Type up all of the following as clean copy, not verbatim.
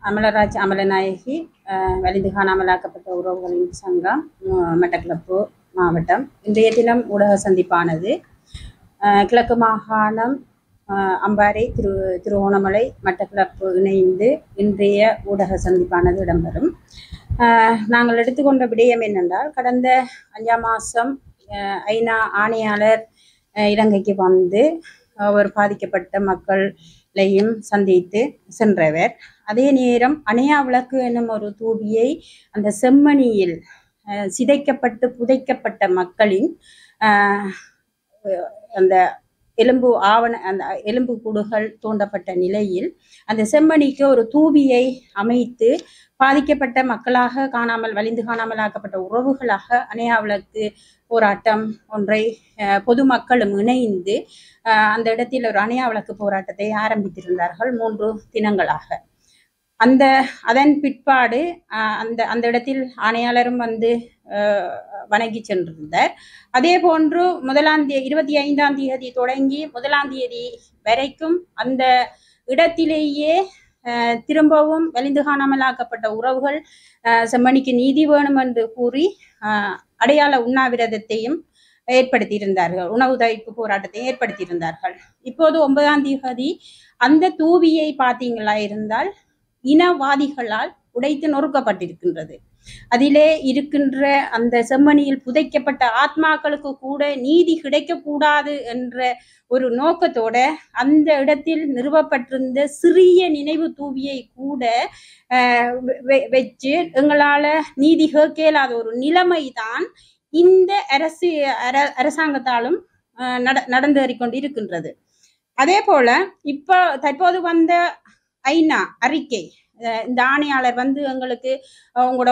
அமலராஜ் அமலநாயகி வலிந்து காணாமலாக்கப்பட்ட உறவுகளின் சங்கம் மட்டக்களப்பு மாவட்டம். இன்றைய தினம் ஊடக சந்திப்பானது கிழக்கு மாகாணம் அம்பாறை திருவோணமலை மட்டக்களப்பு இணைந்து இன்றைய ஊடக சந்திப்பானது இடம்பெறும். நாங்கள் எடுத்துக்கொண்ட விடயம் என்னென்றால், கடந்த 5ஆம் மாதம் ஐநா ஆணையாளர் இலங்கைக்கு வந்து அவர் பாதிக்கப்பட்ட மக்களையும் சந்தித்து சென்றவர். அதே நேரம் அணையா விளக்கு என்னும் ஒரு தூபியை அந்த செம்மணியில் சிதைக்கப்பட்டு புதைக்கப்பட்ட மக்களின் அந்த அந்த எலும்பு கூடுகள் தோண்டப்பட்ட நிலையில் அந்த செம்மணிக்கு ஒரு தூபியை அமைத்து பாதிக்கப்பட்ட மக்களாக வலிந்து காணாமலாக்கப்பட்ட உறவுகளாக அணையா விளக்கு போராட்டம் ஒன்றை பொதுமக்களும் இணைந்து அந்த இடத்தில் ஒரு அணையா விளக்கு போராட்டத்தை ஆரம்பித்திருந்தார்கள் 3 தினங்களாக. அதன் பிற்பாடு அந்த இடத்தில் ஆணையாளரும் வந்து வணங்கி சென்றிருந்தார். அதே போன்று 25ஆம் தேதி தொடங்கி 1ஆம் தேதி வரைக்கும் அந்த இடத்திலேயே திரும்பவும் வலிந்து காணாமலாக்கப்பட்ட உறவுகள் செம்மணிக்கு நீதி வேணும் என்று கூறி அடையாள உண்ணாவிரதத்தையும் ஏற்படுத்தியிருந்தார்கள், உணவு தவிர்ப்பு போராட்டத்தை ஏற்படுத்தியிருந்தார்கள். இப்போது 9ஆம் தேதி அந்த தூவியை பார்த்தீங்களா இருந்தால் இனவாதிகளால் உடைத்து நொறுக்கப்பட்டிருக்கின்றது. அதிலே இருக்கின்ற அந்த செம்மணியில் புதைக்கப்பட்ட ஆத்மாக்களுக்கு கூட நீதி கிடைக்கக்கூடாது என்ற ஒரு நோக்கத்தோட அந்த இடத்தில் நிறுவப்பட்டிருந்த சிறிய நினைவு தூவியை கூட வச்சு எங்களால நீதி கேட்க இயலாத ஒரு நிலைமை தான் இந்த அரசாங்கத்தாலும் நடந்தேறிக்கொண்டு இருக்கின்றது. அதே போல இப்போ தற்போது வந்த ஐநா அறிக்கை, இந்த ஆணையாளர் வந்து எங்களுக்கு உங்களோட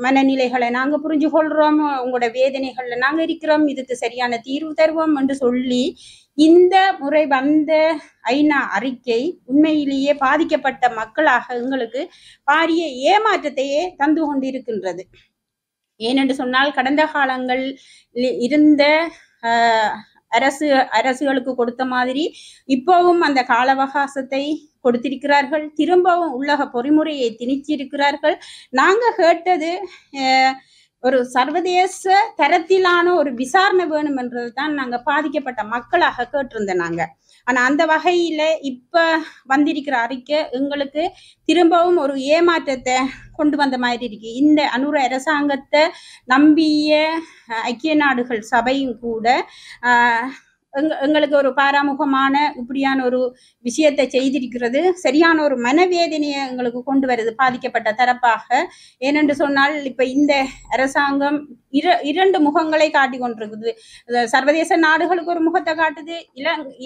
மனநிலைகளை நாங்கள் புரிஞ்சு கொள்றோம், உங்களோட வேதனைகள்ல நாங்கள் இருக்கிறோம், இதுக்கு சரியான தீர்வு தருவோம் என்று சொல்லி இந்த முறை வந்த ஐநா அறிக்கை உண்மையிலேயே பாதிக்கப்பட்ட மக்களாக எங்களுக்கு பாரிய ஏமாற்றத்தையே தந்து கொண்டிருக்கின்றது. ஏனென்று சொன்னால், கடந்த காலங்களில் இருந்த அரசுகளுக்கு கொடுத்த மாதிரி இப்பவும் அந்த கால அவகாசத்தை கொடுத்திருக்கிறார்கள். திரும்பவும் உள்ளக பொறிமுறையை திணிச்சிருக்கிறார்கள். நாங்க கேட்டது ஒரு சர்வதேச தரத்திலான ஒரு விசாரணை வேணும் என்றது தான் நாங்க பாதிக்கப்பட்ட மக்களாக கேட்டிருந்தோம் நாங்க. ஆனா அந்த வகையில இப்ப வந்திருக்கிற அறிக்கை எங்களுக்கு திரும்பவும் ஒரு ஏமாற்றத்தை கொண்டு வந்த மாதிரி இருக்கு. இந்த அனுர அரசாங்கத்தை நம்பிய ஐக்கிய நாடுகள் சபையும் கூட எங்களுக்கு ஒரு பாராமுகமான இப்படியான ஒரு விஷயத்தை செய்திருக்கிறது. சரியான ஒரு மனவேதனையை எங்களுக்கு கொண்டு வருது பாதிக்கப்பட்ட தரப்பாக. ஏனென்று சொன்னால், இப்ப இந்த அரசாங்கம் 2 முகங்களை காட்டி கொண்டிருக்குது. சர்வதேச நாடுகளுக்கு ஒரு முகத்தை காட்டுது,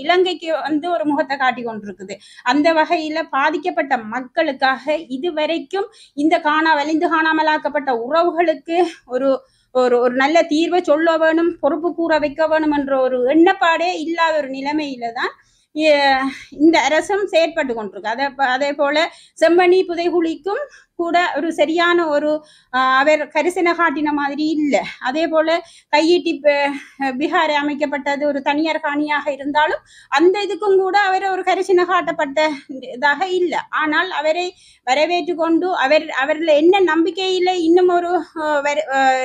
இலங்கைக்கு வந்து ஒரு முகத்தை காட்டி கொண்டிருக்குது. அந்த வகையில பாதிக்கப்பட்ட மக்களுக்காக இதுவரைக்கும் இந்த வலிந்து காணாமலாக்கப்பட்ட உறவுகளுக்கு ஒரு ஒரு நல்ல தீர்வை சொல்ல வேணும், பொறுப்பு கூற வைக்க வேணும் என்ற ஒரு எண்ணப்பாடே இல்லாத ஒரு நிலைமையில தான் இந்த அரசும் செயற்பட்டு கொண்டிருக்கு. அதே போல செம்மணி புதைகுழிக்கும் கூட ஒரு சரியான ஒரு அவர் கரிசனை காட்டின மாதிரி இல்லை. அதே போல கையீட்டி பீகாரை அமைக்கப்பட்டது ஒரு தனியார் காணியாக இருந்தாலும் அந்த இதுக்கும் கூட அவர் ஒரு கரிசனை காட்டப்பட்டதாக இல்லை. ஆனால் அவரை வரவேற்று கொண்டு அவரில் என்ன நம்பிக்கையில் இன்னும் ஒரு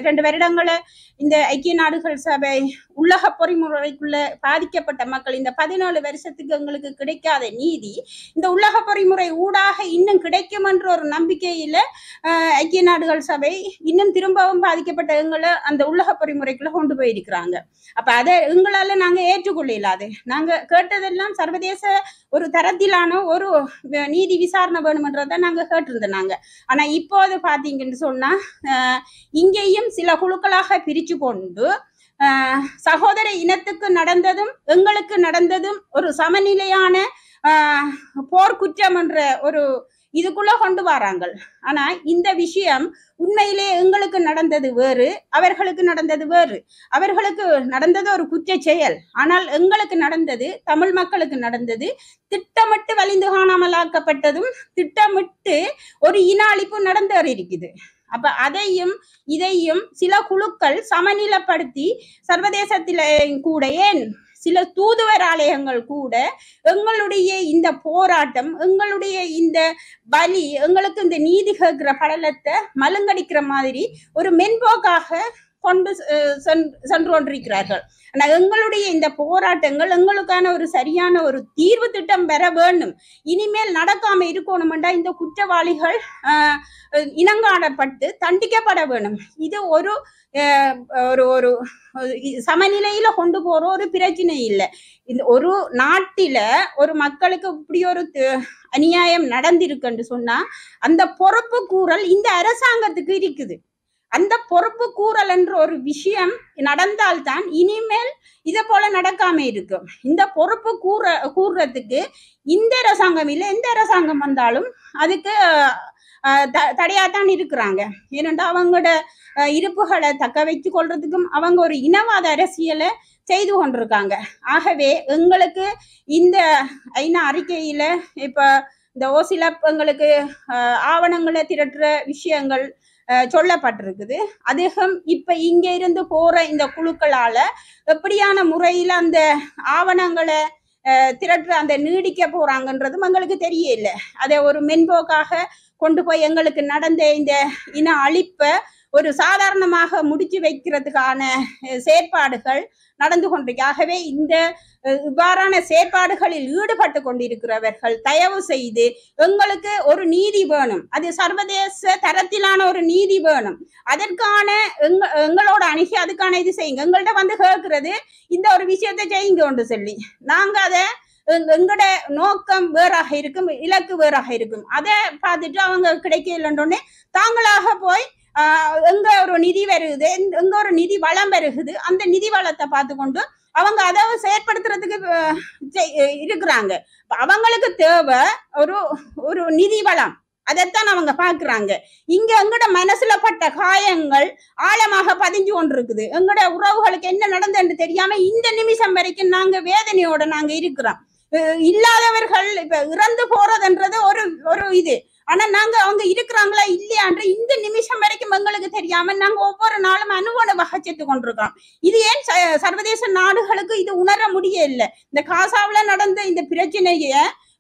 2 வருடங்களை இந்த ஐக்கிய நாடுகள் சபை உள்ளக பொறிமுறைக்குள்ள பாதிக்கப்பட்ட மக்கள் இந்த 17 வருஷத்துக்கு எங்களுக்கு கிடைக்காத நீதி இந்த உள்ளக பொறிமுறை ஊடாக இன்னும் கிடைக்கும் என்ற ஒரு நம்பிக்கையில ஐக்கிய நாடுகள் சபை இன்னும் திரும்பவும் பாதிக்கப்பட்ட எங்களை அந்த உள்ளக பொறிமுறைக்குள்ள கொண்டு போயிருக்கிறாங்க. அப்ப அதை எங்களால நாங்க ஏற்றுக்கொள்ள இயலாது. நாங்க கேட்டதெல்லாம் சர்வதேச ஒரு தரத்திலான ஒரு நீதி விசாரணை வேணும்ன்றதை நாங்க கேட்டிருந்தோம். ஆனா இப்போது பாத்தீங்கன்னு சொன்னா இங்கேயும் சில குழுக்களாக பிரிச்சு கொண்டு சகோதர இனத்துக்கு நடந்ததும் எங்களுக்கு நடந்ததும் ஒரு சமநிலையான போர்க்குற்றம் என்ற ஒரு இதுக்குள்ள கொண்டு வராங்க. ஆனா இந்த விஷயம் உண்மையிலே எங்களுக்கு நடந்தது வேறு, அவர்களுக்கு நடந்தது வேறு. அவர்களுக்கு நடந்தது ஒரு குற்ற செயல், ஆனால் எங்களுக்கு நடந்தது, தமிழ் மக்களுக்கு நடந்தது திட்டமிட்டு வலிந்து காணாமலாக்கப்பட்டதும் திட்டமிட்டு ஒரு இன அழிப்பு நடந்து இருக்குது. அப்ப இதையும் சில குழுக்கள் சமநிலைப்படுத்தி சர்வதேசத்தில கூட ஏன் சில தூதுவர் ஆலயங்கள் கூட எங்களுடைய இந்த போராட்டம், எங்களுடைய இந்த பலி, எங்களுக்கு இந்த நீதி கேட்கிற படலத்தை மலங்கடிக்கிற மாதிரி ஒரு மென்போக்காக கொண்டு சென்று கொண்டிருக்கிறார்கள். ஆனால் எங்களுடைய இந்த போராட்டங்கள் எங்களுக்கான ஒரு சரியான ஒரு தீர்வு திட்டம் பெற வேண்டும். இனிமேல் நடக்காம இருக்கணும்டா இந்த குற்றவாளிகள் இனங்காணப்பட்டு தண்டிக்கப்பட வேணும். இது ஒரு ஒரு சமநிலையில கொண்டு போற ஒரு பிரச்சனை இல்லை. இந்த ஒரு நாட்டில ஒரு மக்களுக்கு இப்படி ஒரு அநியாயம் நடந்திருக்குன்னு சொன்னா அந்த பொறுப்பு கூறல் இந்த அரசாங்கத்துக்கு இருக்குது. அந்த பொறுப்பு கூறல் என்ற ஒரு விஷயம் நடந்தால்தான் இனிமேல் இதை போல நடக்காம இருக்கும். இந்த பொறுப்பு கூறுறதுக்கு இந்த அரசாங்கம் இல்லை, எந்த அரசாங்கம் வந்தாலும் அதுக்கு தடையாத்தான் இருக்கிறாங்க. ஏனென்றா அவங்களோட இருப்புகளை தக்க வைத்து கொள்றதுக்கும் அவங்க ஒரு இனவாத அரசியலை செய்து கொண்டிருக்காங்க. ஆகவே எங்களுக்கு இந்த ஐநா அறிக்கையில இப்ப இந்த ஓசிலப் எங்களுக்கு ஆவணங்களை திரட்டுற விஷயங்கள் சொல்லப்பட்டிருக்குது. அதிகம் இப்ப இங்க இருந்து போற இந்த குழுக்களால எப்படியான முறையில அந்த ஆவணங்களை திரட்டுற அந்த நீடிக்க போறாங்கன்றதும் எங்களுக்கு தெரியல. அதை ஒரு மென்போக்காக கொண்டு போய் எங்களுக்கு நடந்த இந்த இன அழிப்பை ஒரு சாதாரணமாக முடிச்சு வைக்கிறதுக்கான செயற்பாடுகள் நடந்து கொண்டிருக்கு. ஆகவே இந்த இவ்வாறான செயற்பாடுகளில் ஈடுபட்டு கொண்டிருக்கிறவர்கள் தயவு செய்து எங்களுக்கு ஒரு நீதி வேணும், அது சர்வதேச தரத்திலான ஒரு நீதி வேணும், அதற்கான எங்களோட அணுகி அதுக்கான இது செய்யுங்க. எங்கள்கிட்ட வந்து கேட்கறது இந்த ஒரு விஷயத்தை செய்யுங்க சொல்லி நாங்க அதை எங்களோட நோக்கம் வேறாக இருக்கும், இலக்கு வேறாக இருக்கும். அதை பார்த்துட்டு அவங்க கிடைக்கலன்னொன்னே தாங்களாக போய் எங்க ஒரு நிதி வருகுது, எங்க ஒரு நிதி வளம் வருகுது, அந்த நிதி வளத்தை பார்த்து கொண்டு அவங்க அதை செயற்படுத்துறதுக்கு இருக்கிறாங்க. அவங்களுக்கு தேவை ஒரு ஒரு நிதி வளம், அதைத்தான் அவங்க பாக்குறாங்க. இங்க எங்கட மனசுல பட்ட காயங்கள் ஆழமாக பதிஞ்சு கொண்டிருக்குது. எங்கட உறவுகளுக்கு என்ன நடந்ததுன்னு தெரியாம இந்த நிமிஷம் வரைக்கும் நாங்க வேதனையோட நாங்க இருக்கிறோம். இல்லாதவர்கள் இப்ப இறந்து போறதுன்றது ஒரு ஒரு இது, ஆனா நாங்க அவங்க இருக்கிறாங்களா இல்லையான்ற இந்த நிமிஷம் வரைக்கும் எங்களுக்கு தெரியாம நாங்க ஒவ்வொரு நாளும் அனுபவமாக சேர்த்து கொண்டிருக்கோம். இது ஏன் சர்வதேச நாடுகளுக்கு இது உணர முடியல? இந்த காசாவில நடந்த இந்த பிரச்சனைய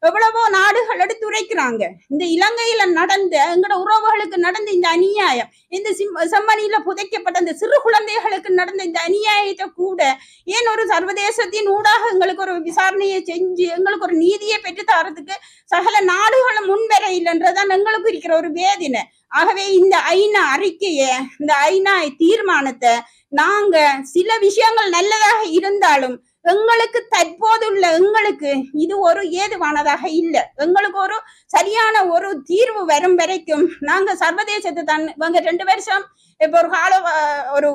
எவ்வளவோ நாடுகள் எடுத்துரைக்கிறாங்க. இந்த இலங்கையில நடந்த எங்களோட உறவுகளுக்கு நடந்த இந்த அநியாயம், இந்த செம்மணியில புதைக்கப்பட்ட இந்த சிறு குழந்தைகளுக்கு நடந்த இந்த அநியாயத்தை கூட ஏன் ஒரு சர்வதேசத்தின் ஊடாக எங்களுக்கு ஒரு விசாரணையை செஞ்சு எங்களுக்கு ஒரு நீதியை பெற்று தரதுக்கு சகல நாடுகளும் முன்வர இல்லைன்றதான் எங்களுக்கு இருக்கிற ஒரு வேதனை. ஆகவே இந்த ஐநா அறிக்கையை, இந்த ஐநா தீர்மானத்தை நாங்க சில விஷயங்கள் நல்லதாக இருந்தாலும் எங்களுக்கு தற்போதுள்ள எங்களுக்கு இது ஒரு ஏதுவானதாக இல்லை. எங்களுக்கு ஒரு சரியான ஒரு தீர்வு வரும் வரைக்கும் நாங்க சர்வதேசத்தை தான் இவங்க 2 வருஷம் இப்ப ஒரு கால ஒரு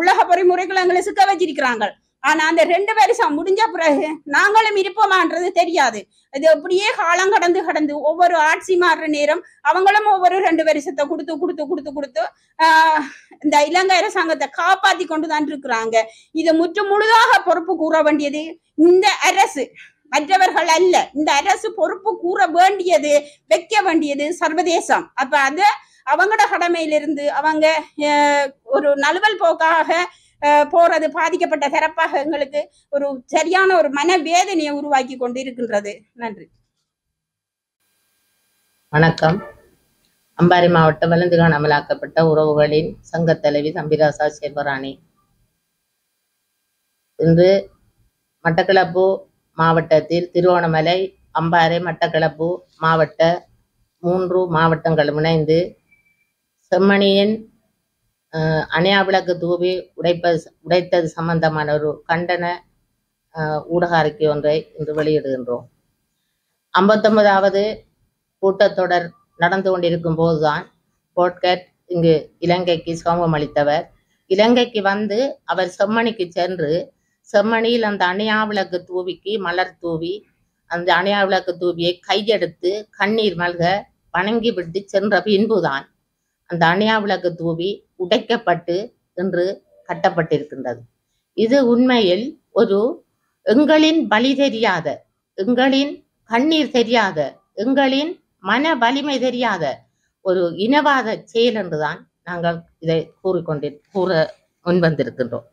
உலக பொறிமுறைகள் எங்களை சிக்க வச்சிருக்கிறாங்க. ஆனா அந்த 2 வருஷம் முடிஞ்ச பிறகு நாங்களும் இருப்போமான்றது தெரியாது. இது அப்படியே காலம் கடந்து ஒவ்வொரு ஆட்சி மாறுற நேரம் அவங்களும் ஒவ்வொரு 2 வருஷத்தை கொடுத்து இந்த இலங்கை அரசாங்கத்தை காப்பாத்தி கொண்டுதான் இருக்கிறாங்க. இது முழுதாக பொறுப்பு கூற வேண்டியது இந்த அரசு, மற்றவர்கள் அல்ல. இந்த அரசு பொறுப்பு கூற வேண்டியது, வைக்க வேண்டியது சர்வதேசம். அப்ப அத அவங்களோட கடமையிலிருந்து அவங்க ஒரு நழுவல் போக்காக போறது பாதிக்கப்பட்ட தரப்பாக எங்களுக்கு ஒரு சரியான ஒரு மனவேதனையை உருவாக்கி கொண்டு இருக்கின்றது. நன்றி. வணக்கம். அம்பாறை மாவட்ட வலந்துகான் அமலாக்கப்பட்ட உறவுகளின் சங்க தலைவி தம்பிராசா செல்வராணி. இன்று மட்டக்களப்பு மாவட்டத்தில் திருவோணமலை, அம்பாறை, மட்டக்களப்பு மாவட்ட 3 மாவட்டங்களும் இணைந்து செம்மணியின் அணையா விளக்கு தூவி உடைத்தது சம்பந்தமான ஒரு கண்டன ஊடக அறிக்கை ஒன்றை இன்று வெளியிடுகின்றோம். 59வது கூட்டத்தொடர் நடந்து கொண்டிருக்கும் போதுதான் போட்கட் இங்கு இலங்கைக்கு சமூகம் அளித்தவர். இலங்கைக்கு வந்து அவர் செம்மணிக்கு சென்று செம்மணியில் அந்த அணையா விளக்கு தூவிக்கு மலர் தூவி அந்த அணையா விளக்கு தூவியை கையெடுத்து கண்ணீர் மல்க வணங்கி விட்டு சென்ற பின்புதான் அந்த அணையா விளக்கு தூவி உடைக்கப்பட்டு இன்று கட்டப்பட்டிருக்கின்றது. இது உண்மையில் ஒரு எங்களின் பலி தெரியாத, எங்களின் கண்ணீர் தெரியாத, எங்களின் மன வலிமை தெரியாத ஒரு இனவாத செயல் என்றுதான் நாங்கள் இதை கூற முன்வந்திருக்கின்றோம்.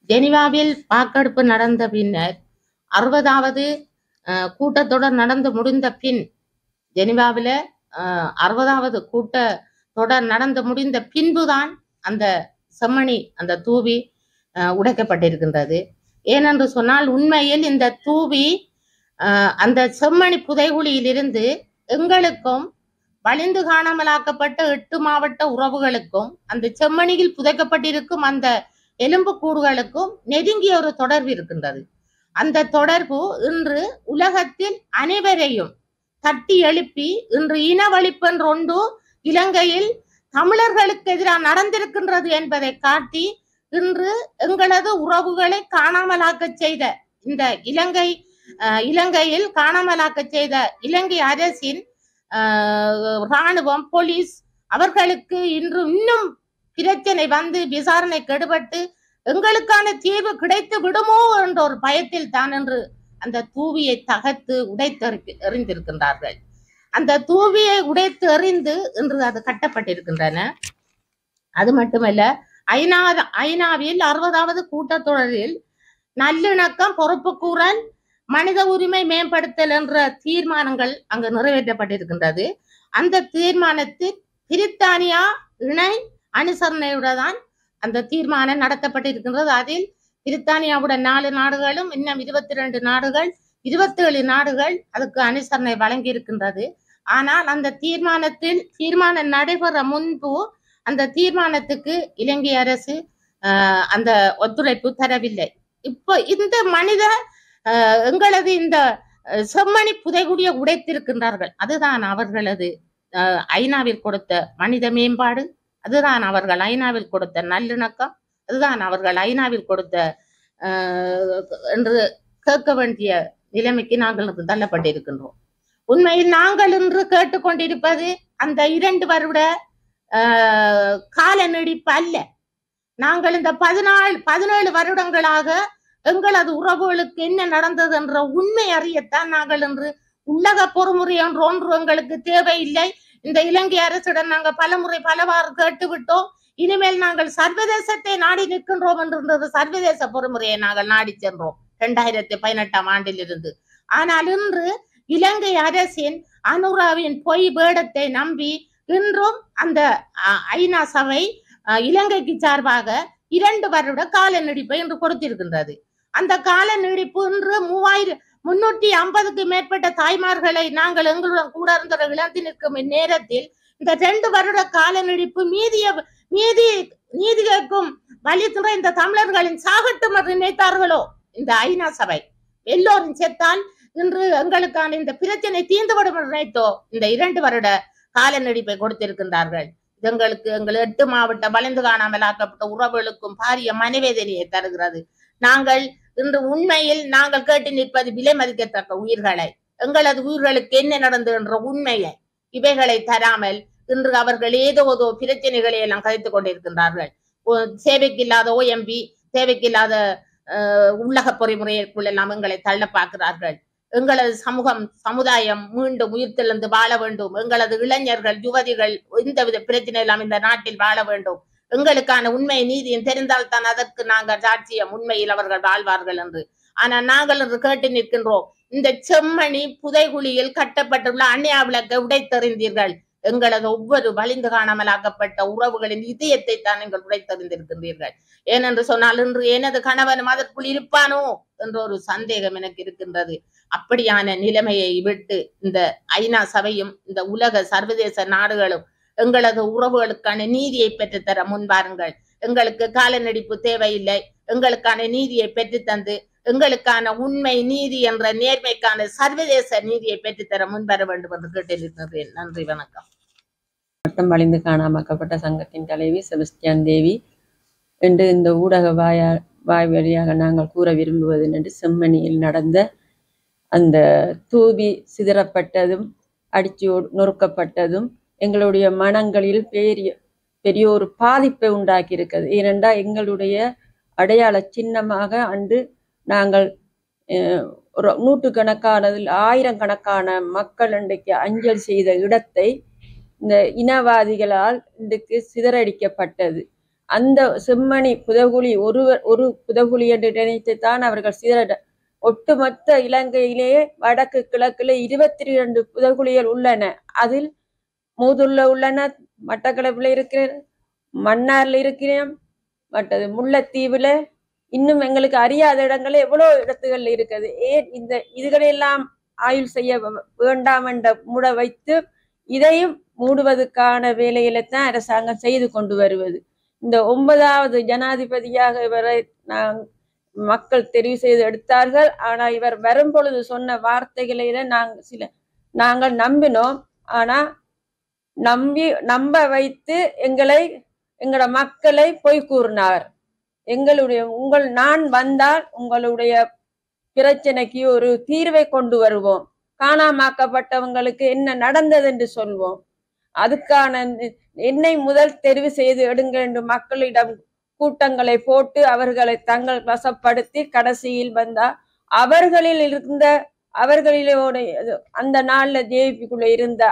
ஜெனிவாவில் வாக்கெடுப்பு நடந்த பின்னர் 60வது கூட்டத்தொடர் நடந்து முடிந்த பின் ஜெனிவாவில 60வது கூட்டத்தொடர் நடந்து முடிந்த பின்புதான் அந்த செம்மணி அந்த தூவி உடைக்கப்பட்டிருக்கின்றது. ஏனென்று சொன்னால் உண்மையில் இந்த தூவி அந்த செம்மணி புதைகுழியிலிருந்து எங்களுக்கும் வலிந்து காணாமலாக்கப்பட்ட 8 மாவட்ட உறவுகளுக்கும் அந்த செம்மணியில் புதைக்கப்பட்டிருக்கும் அந்த எலும்பு கூடுகளுக்கும் நெருங்கிய ஒரு தொடர்பு இருக்கின்றது. அந்த தொடர்பு இன்று உலகத்தில் அனைவரையும் தட்டி எழுப்பி இன்று இனவழிப்பென்று ஒன்று இலங்கையில் தமிழர்களுக்கு எதிராக நடந்திருக்கின்றது என்பதை காட்டி இன்று எங்களது உறவுகளை காணாமலாக்க செய்த இந்த இலங்கையில் காணாமலாக்க செய்த இலங்கை அரசின் இராணுவம் போலீஸ் அவர்களுக்கு இன்று இன்னும் பிரச்சனை வந்து விசாரணை கெடுபட்டு எங்களுக்கான தீர்வு கிடைத்து விடுமோ என்ற ஒரு பயத்தில் தான் என்று அந்த தூவியை தகர்த்து உடைத்து எறிந்திருக்கின்றார்கள். அந்த தூவியை உடைத்து எறிந்து இன்று அது கட்டப்பட்டிருக்கின்றன. அது மட்டுமல்ல, ஐநாவில் 60வது கூட்டத்தொடரில் நல்லிணக்கம், பொறுப்புக்கூறல், மனித உரிமை மேம்படுத்தல் என்ற தீர்மானங்கள் அங்கு நிறைவேற்றப்பட்டிருக்கின்றது. அந்த தீர்மானத்தில் பிரித்தானியா இணை அனுசரணையுடன் அந்த தீர்மானம் நடத்தப்பட்டிருக்கின்றது. அதில் பிரித்தானியாவுடன் 4 நாடுகளும் இன்னும் 22 நாடுகள் 27 நாடுகள் அதுக்கு அனுசரணை வழங்கி இருக்கின்றது. ஆனால் அந்த தீர்மானம் நடைபெற முன்பு அந்த தீர்மானத்துக்கு இலங்கை அரசு அந்த ஒத்துழைப்பு தரவில்லை. இப்போ இந்த எங்களது இந்த செம்மணி புதைகுடியை உடைத்திருக்கின்றார்கள். அதுதான் அவர்களது ஐநாவில் கொடுத்த மனித மேம்பாடு, அதுதான் அவர்கள் ஐநாவில் கொடுத்த நல்லிணக்கம், அதுதான் அவர்கள் ஐநாவில் கொடுத்த என்று கேட்க வேண்டிய நிலைமைக்கு நாங்கள் தள்ளப்பட்டிருக்கின்றோம். உண்மையில் நாங்கள் இன்று கேட்டுக்கொண்டிருப்பது அந்த 2 வருட கால நீடிப்பு அல்ல. நாங்கள் இந்த 17 வருடங்களாக எங்களது உறவுகளுக்கு என்ன நடந்தது என்ற உண்மை அறியத்தான் நாங்கள் இன்று உள்ளக பொறுமுறை என்ற ஒன்று எங்களுக்கு தேவையில்லை. இந்த இலங்கை அரசுடன் நாங்கள் பலவாறு கேட்டுவிட்டோம். இனிமேல் நாங்கள் சர்வதேசத்தை நாடி நிற்கின்றோம் என்றது சர்வதேச பொறுமுறையை நாங்கள் நாடி சென்றோம் 2018ஆம் ஆண்டிலிருந்து. ஆனால் இன்று இலங்கை அரசின் அனுராவின் பொய் வேடத்தை நம்பி இன்றும் அந்த ஐநா சபை இலங்கைக்கு சார்பாக 2 வருட கால நீடிப்பை இன்று கொடுத்திருக்கின்றது. அந்த கால நீடிப்பு இன்று 350க்கு மேற்பட்ட தாய்மார்களை நாங்கள் எங்களுடன் கூட இருந்த இழந்து நிற்கும் நேரத்தில் இந்த 2 வருட கால நீடிப்பு நீதி கேட்கும் வலித்துற இந்த தமிழர்களின் சாகட்டும் என்று நினைத்தார்களோ இந்த ஐநா சபை எல்லோரும் செத்தால் இன்று எங்களுக்கான இந்த பிரச்சனை தீர்ந்துவிடும் என்று நினைத்தோ இந்த 2 வருட கால நீடிப்பை கொடுத்திருக்கின்றார்கள். எங்கள் 8 மாவட்ட வளைந்து காணாமலாக்கப்பட்ட உறவுகளுக்கும் பாரிய மனவேதனையை தருகிறது. நாங்கள் இன்று உண்மையில் நாங்கள் கேட்டு நிற்பது விலை மதிக்கத்தக்க உயிர்களை, எங்களது உயிர்களுக்கு என்ன நடந்தது என்ற உண்மையை இவைகளை தராமல் இன்று அவர்கள் ஏதோ பிரச்சனைகளை எல்லாம் கதைத்துக் கொண்டிருக்கின்றார்கள். சேவைக்கு இல்லாத OMB, தேவைக்கு இல்லாத உள்ளக பொறிமுறைக்குள்ள எல்லாம் எங்களை தள்ள பார்க்கிறார்கள். எங்களது சமுதாயம் மீண்டும் உயிர்த்தெழுந்து வாழ வேண்டும். எங்களது இளைஞர்கள், யுவதிகள் எந்தவித பிரச்சனை எல்லாம் இந்த நாட்டில் வாழ வேண்டும். எங்களுக்கான உண்மை நீதியும் தெரிந்தால் தான் அதற்கு நாங்கள் சாட்சியம் உண்மையில் அவர்கள் வாழ்வார்கள் என்று. ஆனால் நாங்கள் என்று கேட்டு நிற்கின்றோம். இந்த செம்மணி புதைகுழியில் கட்டப்பட்டுள்ள அந்நியா விளக்கை உடைத்தெறிந்தீர்கள். எங்களது ஒவ்வொரு வலிந்து காணாமலாக்கப்பட்ட உறவுகளின் இதயத்தை தான் நீங்கள் உடைத்தறிந்திருக்கின்றீர்கள். ஏனென்று சொன்னால் இன்று எனது கணவன் அதற்குள் இருப்பானோ என்ற ஒரு சந்தேகம் எனக்கு இருக்கின்றது. அப்படியான நிலைமையை விட்டு இந்த ஐநா சபையும் இந்த உலக சர்வதேச நாடுகளும் எங்களது உறவுகளுக்கான நீதியை பெற்றுத்தர முன்வாருங்கள். எங்களுக்கு கால நீடிப்பு தேவையில்லை. எங்களுக்கான நீதியை பெற்றுத்தந்து எங்களுக்கான உண்மை நீதி என்ற நேர்மைக்கான சர்வதேச நீதியை பெற்றுத்தர முன்வர வேண்டும் என்று கேட்டிருக்கிறேன். நன்றி, வணக்கம். மட்டும் வலிந்து காணாமக்கப்பட்ட சங்கத்தின் தலைவி செபஸ்டியன் தேவி என்று இந்த ஊடக வாய் வழியாக நாங்கள் கூற விரும்புவது என்று செம்மணியில் நடந்த அந்த தூவி சிதறப்பட்டதும் அடிச்சு நொறுக்கப்பட்டதும் எங்களுடைய மனங்களில் பெரிய ஒரு பாதிப்பை உண்டாக்கி இருக்கிறது. ஏனென்றால் எங்களுடைய அடையாள சின்னமாக அன்று நாங்கள் ஒரு நூற்றுக்கணக்கானதில் 1000கணக்கான மக்கள் இன்றைக்கு அஞ்சல் செய்த இடத்தை இந்த இனவாதிகளால் இன்றைக்கு சிதறடிக்கப்பட்டது. அந்த செம்மணி புதகுழி ஒரு புதகுழி என்று நினைத்துத்தான் அவர்கள் சிதற. ஒட்டுமொத்த இலங்கையிலேயே வடக்கு கிழக்குல 22 புதகுழிகள் உள்ளன. அதில் மூதுள்ள உள்ளன, மட்டக்களப்புல இருக்கிற, மன்னார்ல இருக்கிறேன், மற்றது முல்லைத்தீவுல, இன்னும் எங்களுக்கு அறியாத இடங்கள்ல எவ்வளவு இடத்துகள்ல இருக்குது. ஏன் இந்த இதுகளெல்லாம் ஆயுள் செய்ய வேண்டாம் என்ற மூட வைத்து இதையும் மூடுவதற்கான வேலையில தான் அரசாங்கம் செய்து கொண்டு வருவது. இந்த 9வது ஜனாதிபதியாக இவரை மக்கள் தெரிவு செய்து எடுத்தார்கள். ஆனா இவர் வரும் பொழுது சொன்ன வார்த்தைகளில நாங்கள் நம்பினோம். ஆனா நம்ப வைத்து எங்களோட மக்களை பொய் கூறினார். நான் வந்தால் உங்களுடைய பிரச்சனைக்கு ஒரு தீர்வை கொண்டு வருவோம், காணாமாக்கப்பட்டவங்களுக்கு என்ன நடந்தது என்று சொல்வோம், அதுக்கான என்னை முதல் தெரிவு செய்து எடுங்க என்று மக்களிடம் கூட்டங்களை போட்டு அவர்களை தங்கள் வசப்படுத்தி கடைசியில் வந்தா அவர்களிலோட அந்த நாள்ல ஜேபிக்குள்ள இருந்த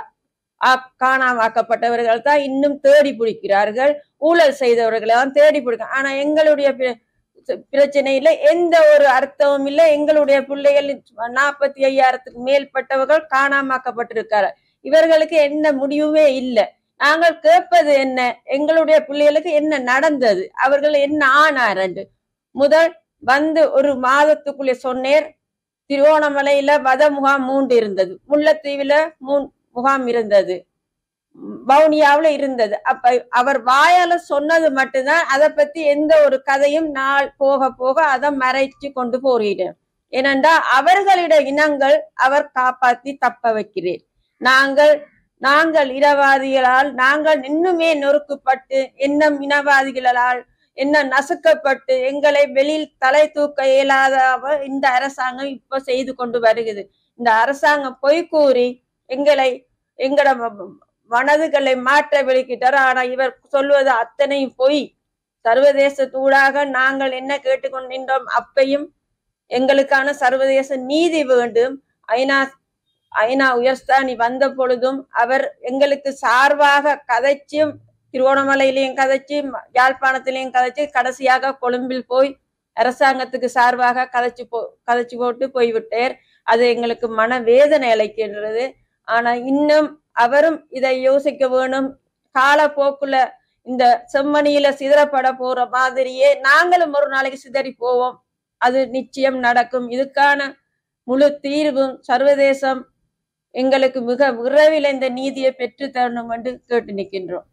காணாமாக்கப்பட்டவர்கள் தான் இன்னும் தேடி பிடிக்கிறார்கள். ஊழல் செய்தவர்களை தான் தேடி பிடிக்க. ஆனா எங்களுடைய பிரச்சனையில எந்த ஒரு அர்த்தமும் இல்லை. எங்களுடைய பிள்ளைகள் 45,000க்கு மேற்பட்டவர்கள் காணாமாக்கப்பட்டிருக்காரு. இவர்களுக்கு என்ன முடிவுமே இல்லை. நாங்கள் கேட்பது என்ன, எங்களுடைய பிள்ளைகளுக்கு என்ன நடந்தது, அவர்கள் என்ன ஆனார் என்று. முதல் வந்து ஒரு மாதத்துக்குள்ளே சொன்னேர். திருவோணமலையில வத முகாம் 3 இருந்தது, முல்லைத்தீவுல முகாம் இருந்தது, வவுனியாவுல இருந்தது. அப்ப அவர் வாயால சொன்னது மட்டும்தான். அதை பத்தி எந்த ஒரு கதையும் நாள் போக போக அதை மறைச்சு கொண்டு போறீங்க. ஏனென்றா அவர்களிட இனங்கள் அவர் காப்பாத்தி தப்ப வைக்கிறேன். நாங்கள் இனவாதிகளால் நாங்கள் இன்னுமே நொறுக்கப்பட்டு இனவாதிகளால் என்ன நசுக்கப்பட்டு எங்களை வெளியில் தலை தூக்க இயலாத இந்த அரசாங்கம் இப்ப செய்து கொண்டு வருகிறது. இந்த அரசாங்கம் பொய் கூறி எங்களோட மனதுகளை மாற்ற வெளிக்கிட்டார். ஆனா இவர் சொல்வது அத்தனையும் பொய். சர்வதேசத்தூடாக நாங்கள் என்ன கேட்டுக்கொண்டிருந்தோம், அப்பையும் எங்களுக்கான சர்வதேச நீதி வேண்டும். ஐநா உயர்ஸ்தானி வந்த பொழுதும் அவர் எங்களுக்கு சார்பாக கதைச்சும், திருவோணமலையிலையும் கதைச்சு, யாழ்ப்பாணத்திலையும் கதைச்சு, கடைசியாக கொழும்பில் போய் அரசாங்கத்துக்கு சார்பாக கதைச்சு போட்டு போய்விட்டார். அது எங்களுக்கு மன வேதனை அளிக்கின்றது. ஆனா இன்னும் அவரும் இதை யோசிக்க வேணும். காலப்போக்குல இந்த செம்மணியில சிதறப்பட போற மாதிரியே நாங்களும் ஒரு நாளைக்கு சிதறி போவோம். அது நிச்சயம் நடக்கும். இதுக்கான முழு தீர்வும் சர்வதேசம் எங்களுக்கு மிக விரைவில் இந்த நீதியை பெற்று தரணும் என்று கேட்டு நிற்கின்றோம்.